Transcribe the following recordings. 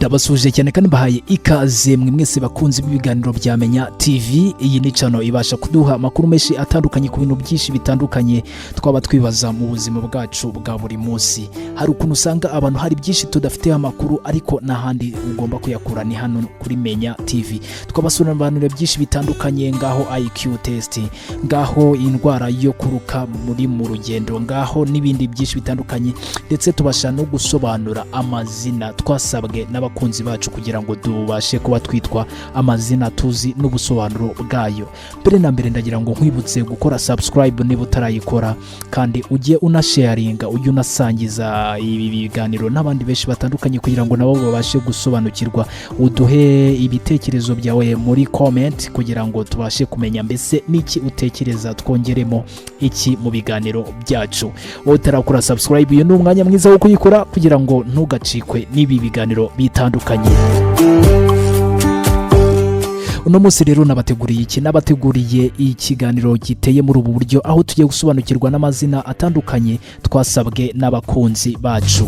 ndabasuje cyane kandi bahaye ikaze mwe mwese bakunzi b'ibiganiro bya Menya TV. Iyi ni channel ibasha kuduha amakuru menshi atandukanye ku bintu byinshi bitandukanye twaba twibaza mu buzima bwacu bwa buri munsi. Hari ukuntu usanga abantu hari byinshi tudafite amakuru ariko n'ahandi ugomba kuyakura ni hano kuri Menya TV. Twabasobanurira byinshi bitandukanye, ngaho IQ test, ngaho indwara yo kuruka muri mu rugendo, ngaho n'ibindi byinshi bitandukanye, ndetse tubasha no gusobanura amazina twasabwe n'abakunzi bacu kugira ngo tubashe kuba twitwa amazina tuzi n'ubusobanuro bwayo. Mbere na mbere ndagira ngo nkwibutse gukora subscribe niba utarayikora, kandi ujye unasharinga, ujye unasangiza ibi biganiro n'abandi benshi batandukanye kugira ngo nabo babashe gusobanukirwa. Uduhe ibitekerezo byawe muri comment kugira ngo tubashe kumenya mbese niki utekereza twongeremo iki mu biganiro byacu. Wowe utarakora subscribe, uyu ni umwanya mwiza wo kuyikora kugira ngo ntugacikwe n'ibi biganiro bitandukanye. Uno munsi rero nabateguriye ikiganiro giteye muri ubu buryo, aho tugiye gusobanukirwa n'amazina atandukanye twasabwe n'abakunzi bacu.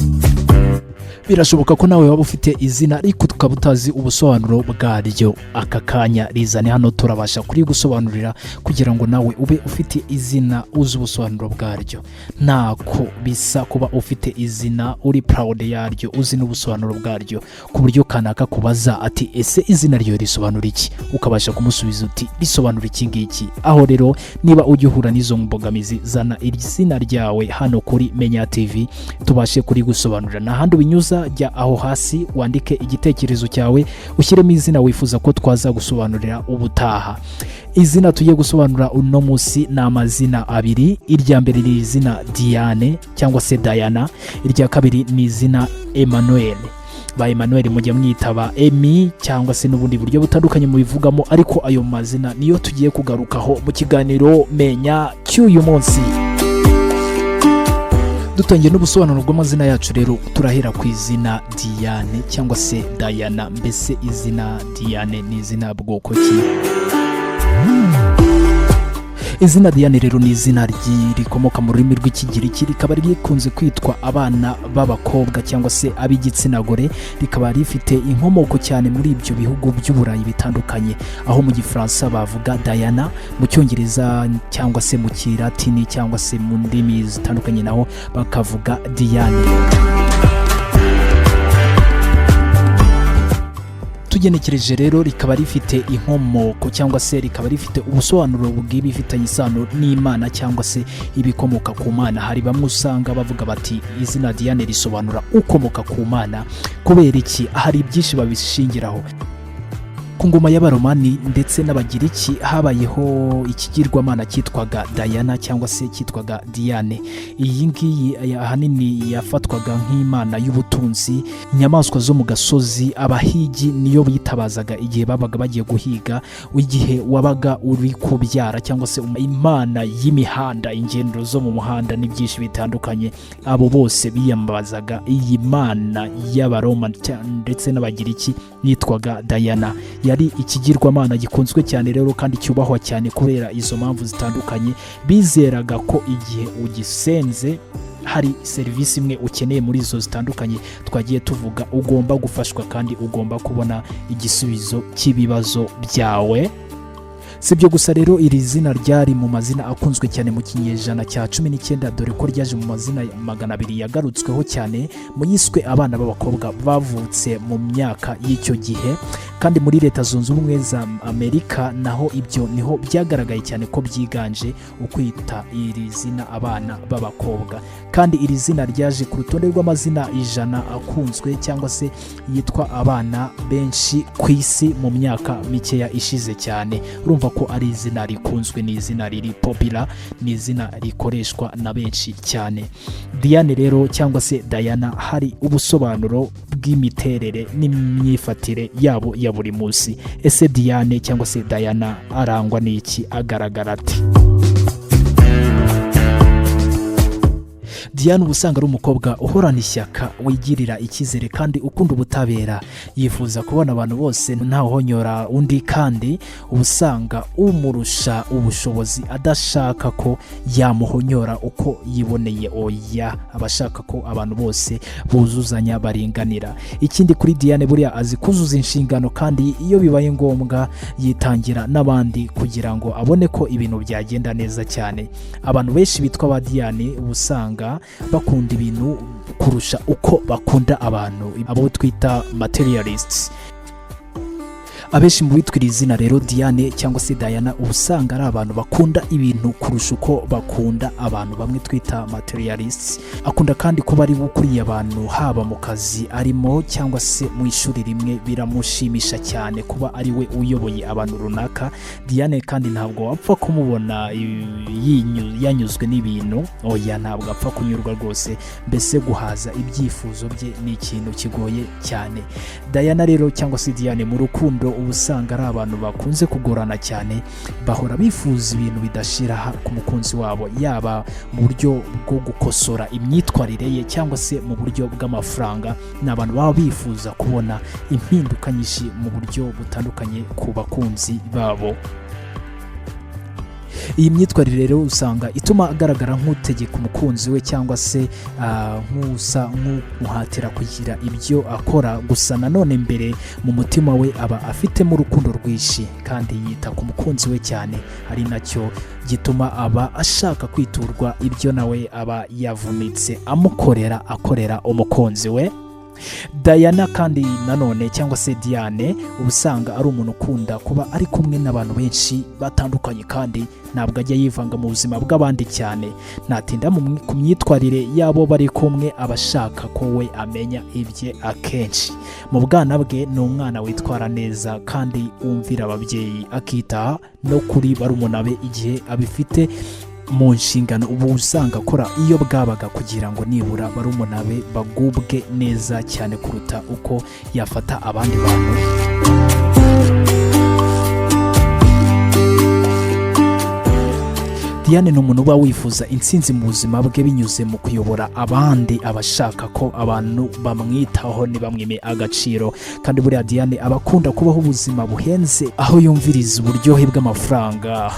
Birashoboka ko nawe waba ufite izina ariko tukaba utazi ubusobanuro bwaryo. Aka kanya rizane hano turabasha kuri gusobanurira kugira ngo nawe ube ufite izina uzi ubusobanuro bwaryo. Ntako bisa kuba ufite izina uri proud yaryo, uzi n'ubusobanuro bwaryo, ku buryo kanaka kubaza ati ese izina ryo risobanura iki, ukabasha kumusubiza uti risobanura iki ngiki. Aho rero niba ujya uhura n'izo mbogamizi, zana izina ryawe hano kuri Menya TV tubashe kuri gusobanurira. N'ahandi binyuza, jya aho hasi wandike igitekerezo cyawe, ushyiremo izina wifuza ko twaza gusobanurira ubutaha. Izina tugiye gusobanura uno munsi ni amazina abiri. Irya mbere ni izina Diane cyangwa se Diana, irya kabiri ni izina Emmanuel. Ba Emmanuel mujya mwitaba Emi cyangwa se n'ubundi buryo butandukanye mubivugamo, ariko ayo mazina niyo tugiye kugarukaho mu kiganiro Menya cy'uyu munsi. Dutangiye n'ubusobanuro bw'amazina yacu rero, turahera ku izina Diane cyangwa se Diana. Mbese izina Diane ni izina bwoko ki? Izina Diane rero ni izina rikomoka mu rurimi rw'Ikigiriki, rikaba rikunze kwitwa abana b'abakobwa cyangwa se ab'igitsina gore. Rikaba rifite inkomoko cyane muri ibyo bihugu by'Uburayi bitandukanye, aho mu Gifaransa bavuga Diana, mu Cyongereza cyangwa se mu Kilatini cyangwa se mu ndimi zitandukanye naho bakavuga Diane. Tugenekereje rero rikaba rifite inkomoko cyangwa se rikaba rifite ubusobanuro bw'ibifitanye isano n'Imana cyangwa se ibikomoka ku Mana. Hari bamwe usanga bavuga bati izina Diane risobanura ukomoka ku Mana. Kubera iki? Hari byinshi babishingiraho. Ku ngoma y'Abaromani ndetse n'Abagiriki habayeho ikigirwamana cyitwaga Diana cyangwa se cyitwaga Diane. Iyi ngiyi ahanini yafatwaga nk'imana y'ubutunzi, inyamaswa zo mu gasozi. Abahigi niyo bitabazaga igihe babaga bagiye guhiga, igihe wabaga uri kubyara, cyangwa se imana y'imihanda, ingendo zo mu muhanda n'ibyinshi bitandukanye. Abo bose biyambazaga iyi mana y'Abaroma ndetse n'Abagiriki yitwaga Diana. Yari ikigirwamana gikunzwe cyane rero kandi cyubahwa cyane kubera izo mpamvu zitandukanye. Bizeraga ko igihe ugisenze hari serivisi imwe ukeneye muri izo zitandukanye twagiye tuvuga, ugomba gufashwa kandi ugomba kubona igisubizo cy'ibibazo byawe. Sibyo gusa rero, iri zina ryari mu mazina akunzwe cyane mu kinyejana cya 19, dore ko ryaje mu mazina 200 yagarutsweho cyane mu yiswe abana b'abakobwa bavutse mu myaka y'icyo gihe. Kandi muri Leta Zunze Ubumwe za Amerika naho ibyo niho byagaragaye cyane ko byiganje ukwita iri zina abana b'abakobwa. Kandi iri zina ryaje ku rutonde rw'amazina 100 akunzwe cyangwa se yitwa abana benshi ku isi mu myaka mikeya ishize cyane. Urumva ko ari izina rikunzwe, ni izina riri popular, ni izina rikoreshwa na benshi cyane. Diane rero cyangwa se Diana, hari ubusobanuro bw'imiterere n'imyifatire yabo ya buri munsi. Ese Diane cyangwa se Diana arangwa n'iki, agaragara ati? Diane ubusanga ari umukobwa uhorana ishyaka, wigirira icyizere kandi ukunda ubutabera, yifuza kubona abantu bose ntawuhonyora undi, kandi ubusanga umurusha ubushobozi adashaka ko yamuhonyora uko yiboneye, oya abashaka ko abantu bose buzuzanya baringanira. Ikindi kuri Diane buriya azi kuzuza inshingano, kandi iyo bibaye ngombwa yitangira n'abandi kugira ngo abone ko ibintu byagenda neza cyane. Abantu benshi bitwa ba Diane ubusanga bakunda ibintu kurusha uko bakunda abantu, abo twita materialists. Abenshi mu bitwa izina rero Diane cyangwa se Diana ubusanga ari abantu bakunda ibintu kurusha uko bakunda abantu, bamwe twita materialists. Akunda kandi kuba ari ukuriye abantu, haba mu kazi arimo cyangwa se mu ishuri rimwe. Biramushimisha cyane kuba ari we uyoboye abantu runaka. Diane kandi ntabwo wapfa kumubona yanyuzwe n'ibintu, oya ntabwo apfa kunyurwa rwose, mbese guhaza ibyifuzo bye ni ikintu kigoye cyane. Diana rero cyangwa se Diane mu rukundo ubusanga ari abantu bakunze kugorana cyane, bahora bifuza ibintu bidashira ku mukunzi wabo, yaba mu buryo bwo gukosora imyitwarire ye cyangwa se mu buryo bw'amafaranga. Ni abantu baba bifuza kubona impinduka nyinshi mu buryo butandukanye ku bakunzi babo. Iyi myitwarire rero usanga ituma agaragara nk'utegeka umukunzi we cyangwa se nk'usa nk'umuhatira kugira ibyo akora, gusa nanone mbere mu mutima we aba afitemo urukundo rwinshi kandi yita ku mukunzi we cyane, ari nacyo gituma aba ashaka kwiturwa ibyo nawe aba yavunitse akorera umukunzi we. Diana kandi nanone cyangwa se Diane ubusanga ari umuntu ukunda kuba ari kumwe n'abantu benshi batandukanye, kandi ntabwo ajya yivanga mu buzima bw'abandi cyane. Ntatinda ku myitwarire yabo bari kumwe, abashaka ko we amenya ibye akenshi. Mu bwana bwe ni umwana witwara neza kandi wumvira ababyeyi, akitaha no kuri barumuna be igihe abifite mu nshingano. Ubu usanga akora iyo bwabaga kugira ngo nibura barumuna be bagubwe neza cyane kuruta uko yafata abandi bantu. Diane ni umuntu uba wifuza intsinzi mu buzima bwe binyuze mu kuyobora abandi, abashaka ko abantu bamwitaho ntibamwime agaciro. Kandi buriya Diane aba akunda kubaho ubuzima buhenze, aho yumviriza uburyohe bw'amafaranga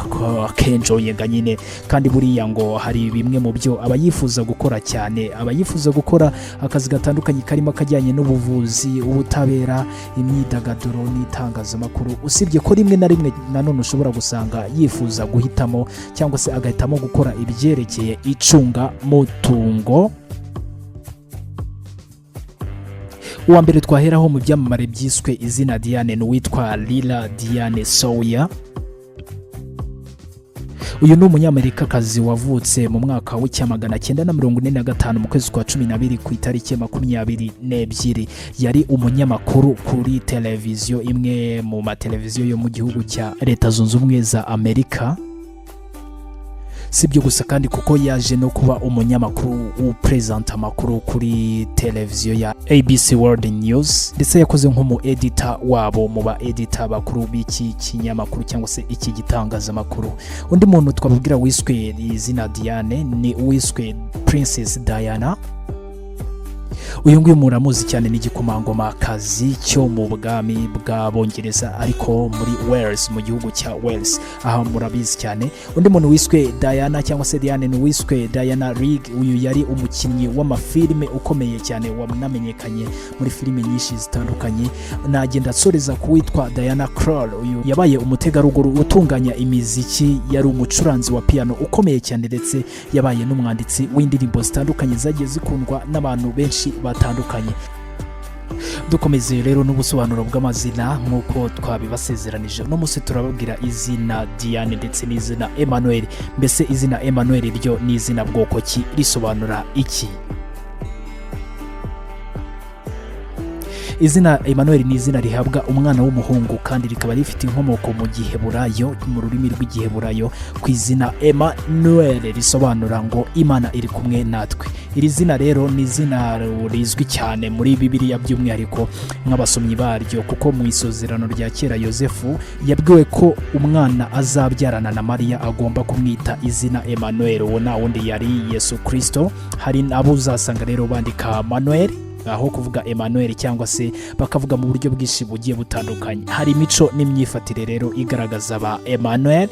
akenjoyega nyine. Kandi buriya ngo hari bimwe mu byo aba yifuza gukora cyane, aba yifuza gukora akazi gatandukanye karimo akajyanye n'ubuvuzi, ubutabera, imyidagaduro n'itangazamakuru. Usibye ko rimwe na rimwe nanone ushobora gusanga yifuza guhitamo cyangwa se agahitamo gukora ibyerekeye icungamutungo. Uwa mbere twaheraho mu byamamare byiswe izina Diane ni uwitwa Lila Diane Sawyer. Uyu ni umunyamerikakazi wavutse mu mwaka w'1945 mu kwezi kwa 12 ku itariki 22. Yari umunyamakuru kuri televiziyo, imwe mu mateleviziyo yo mu gihugu cya Leta Zunze Ubumwe za Amerika. Sibyo gusa kandi kuko yaje no kuba umunyamakuru upresenta amakuru kuri televiziyo ya ABC World News, ndetse yakoze nk'umu editor wabo mu ba editor bakuru b'iki kinyamakuru cyangwa se iki gitangazamakuru. Undi muntu twababwira wiswe izina Diane ni wiswe Princess Diana. Uyu nguyu muramuzi cyane n'igikomangoma kazi cyo mu bwami bw'Abongereza, ariko muri Wales, mu gihugu cya Wales, aha murabizi cyane. Undi muntu wiswe Diana cyangwa se Diane ni wiswe Diana Rigg. Uyu yari umukinnyi w'amafilime ukomeye cyane, wamenyekanye muri filime nyinshi zitandukanye. Nagenda asoreza kuwitwa Diana Krall. Uyu yabaye umutegarugori utunganya imiziki, yari umucuranzi wa piano ukomeye cyane, ndetse yabaye n'umwanditsi w'indirimbo zitandukanye zagiye zikundwa n'abantu benshi batandukanye. Dukomeze rero n'ubusobanuro bw'amazina nk'uko twabibasezeranije. Uno munsi turababwira izina Diane ndetse n'izina Emmanuel. Mbese izina Emmanuel ryo ni izina bwoko ki, risobanura iki? Izina Emmanuel ni izina rihabwa umwana w'umuhungu kandi rikaba rifite inkomoko mu giheburayo, mu rurimi rw'igiheburayo ku izina Emmanuel risobanura ngo Imana iri kumwe natwe. Iri zina rero ni izina rizwi cyane muri Bibiliya by'umwihariko nk'abasomyi baryo, kuko mu isezerano rya kera Yosefu yabwiwe ko umwana azabyarana na Mariya agomba kumwita izina Emmanuel, uwo nta wundi yari Yesu Kristo. Hari abo uzasanga rero bandika Manuel aho kuvuga Emmanuel, cyangwa se bakavuga mu buryo bwinshi bugiye butandukanye. Hari imico n'imyifatire rero igaragaza ba Emmanuel.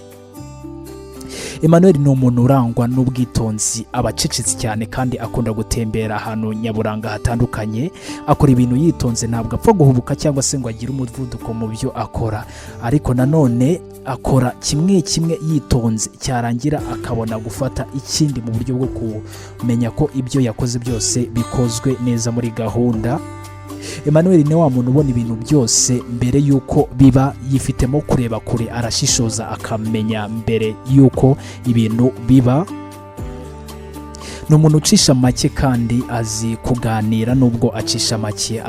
Emmanuel ni umuntu urangwa n'ubwitonzi, abacecetse cyane kandi akunda gutembera ahantu nyaburanga hatandukanye. Akora ibintu yitonze, ntabwo apfa guhubuka cyangwa se ngo agire umuvuduko mu byo akora, ariko nanone akora kimwe kimwe yitonze, cyarangira akabona gufata ikindi mu buryo bwo kumenya ko ibyo yakoze byose bikozwe neza muri gahunda. Emmanuel ni wa muntu ubona ibintu byose mbere y'uko biba, yifitemo kureba kure, arashishoza akamenya mbere y'uko ibintu biba. Ni umuntu ucisha make kandi azi kuganira. Nubwo acisha make,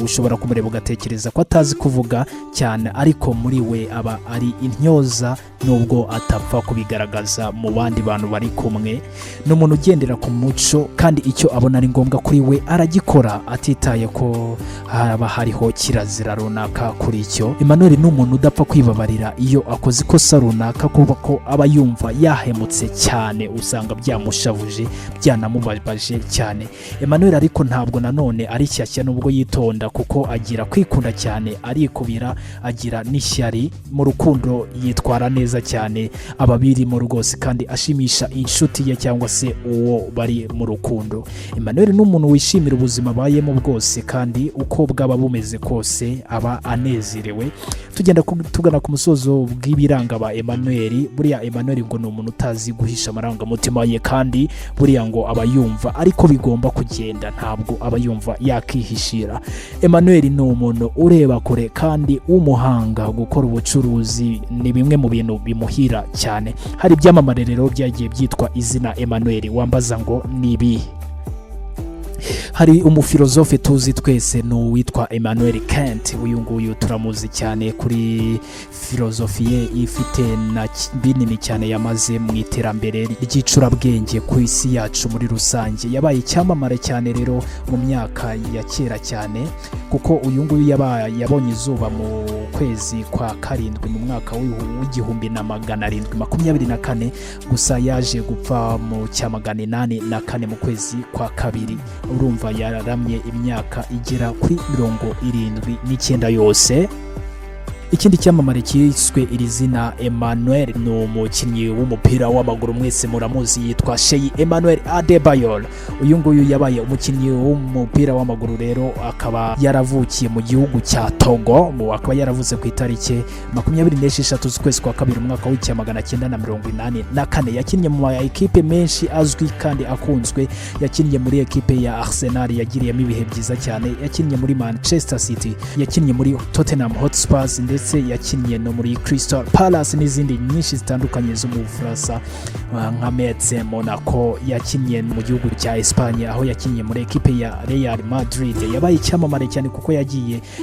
ushobora kumureba ugatekereza ko atazi kuvuga cyane, ariko muri we aba ari intyoza nubwo atapfa kubigaragaza mu bandi bantu bari kumwe. Ni umuntu ugendera ku muco kandi icyo abona ari ngombwa kuri we aragikora, atitaye ko haba hariho kirazira runaka kuri cyo. Emmanuel ni umuntu udapfa kwibabarira iyo akoze ikosa runaka, kuba ko aba yumva yahemutse cyane, usanga byamushavuje, byanamubabaje cyane. Emmanuel ariko ntabwo nanone ari shyashya, nubwo yitonda kuko agira kwikunda cyane, arikubira, agira n'ishyari. Mu rukundo yitwara neza cyane, ababirimo rwose, kandi ashimisha inshuti ye cyangwa se uwo bari mu rukundo. Emmanuel ni umuntu wishimira ubuzima abayemo bwose, kandi uko bwaba bumeze kose aba anezerewe. Tugana ku musozo bw'ibiranga ba Emmanuel. Buriya Emmanuel ngo ni umuntu utazi guhisha amarangamutima ye, kandi buriya ngo aba yumva ariko bigomba kugenda, ntabwo aba yumva yakihishira. Emmanuel ni umuntu ureba kure kandi w'umuhanga. Gukora ubucuruzi ni bimwe mu bintu bimuhira cyane. Hari ibyamamare rero byagiye byitwa izina Emmanuel, wambaza ngo ni ibihe? Hari umufilozofe tuzi twese ni uwitwa Emmanuel Kant. Uyu nguyu turamuzi cyane kuri filozofi ye ifite na binini cyane yamaze mu iterambere ry'icurabwenge ku isi yacu muri rusange. Yabaye icyamamare cyane rero mu myaka ya kera cyane, kuko uyu nguyu yabonye izuba mu kwezi kwa karindwi mu mwaka w'1724, gusa yaje gupfa mu cya 804 mu kwezi kwa kabiri. Urumva yararamye imyaka igera kuri 79 yose. Ikindi cyamamare cyiswe iri zina Emmanuel ni umukinnyi w'umupira w'amaguru, mwese muramuzi, yitwa Emmanuel Adebayor. Uyu nguyu yabaye umukinnyi w'umupira w'amaguru rero, akaba yaravukiye mu gihugu cya Togo, akaba yaravuze ku itariki 26 z'ukwezi kwa kabiri umwaka w'1984. Yakinnye mu ekipe menshi azwi kandi akunzwe. Yakinnye muri ekipe ya Arsenal, yagiriyemo ibihe byiza cyane. Yakinnye muri Manchester City, yakinnye muri Tottenham Hotspur, ndetse yakinnye no muri Crystal Palace n'izindi nyinshi zitandukanye zo mu Bufaransa nka Metz, Monaco. Yakinnye mu gihugu cya Espagne, aho yakinnye muri ekipe ya Real Madrid. Yabaye icyamamare cyane kuko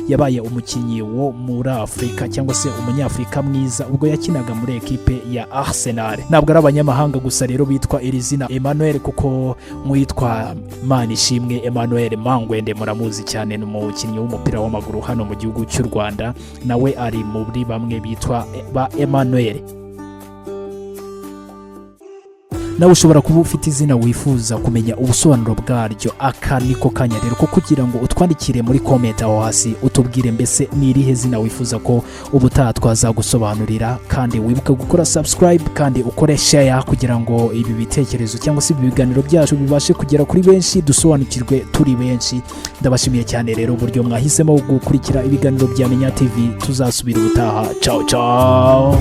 yabaye umukinnyi wo muri Afurika, cyangwa se umunyafurika mwiza, ubwo yakinaga muri ekipe ya Arsenal. Ntabwo ari abanyamahanga gusa rero bitwa iri zina Emmanuel, kuko mwitwa Manishimwe Emmanuel Mangwende muramuzi cyane, ni umukinnyi w'umupira w'amaguru hano mu gihugu cy'u Rwanda, nawe ari muri bamwe bitwa ba Emmanuel. Nawe ushobora kuba ufite izina wifuza kumenya ubusobanuro bwaryo. Aka niko kanya rero ko kugira ngo utwandikire muri comment aho hasi, utubwire mbese ni irihe zina wifuza ko ubutaha twazagusobanurira, kandi wibuke gukora subscribe kandi ukore share kugira ngo ibi bitekerezo cyangwa se ibi biganiro byacu bibashe kugera kuri benshi, dusobanukirwe turi benshi. Ndabashimiye cyane rero uburyo mwahisemo gukurikira ibiganiro bya Menya TV. Tuzasubira ubutaha. Ciao ciao.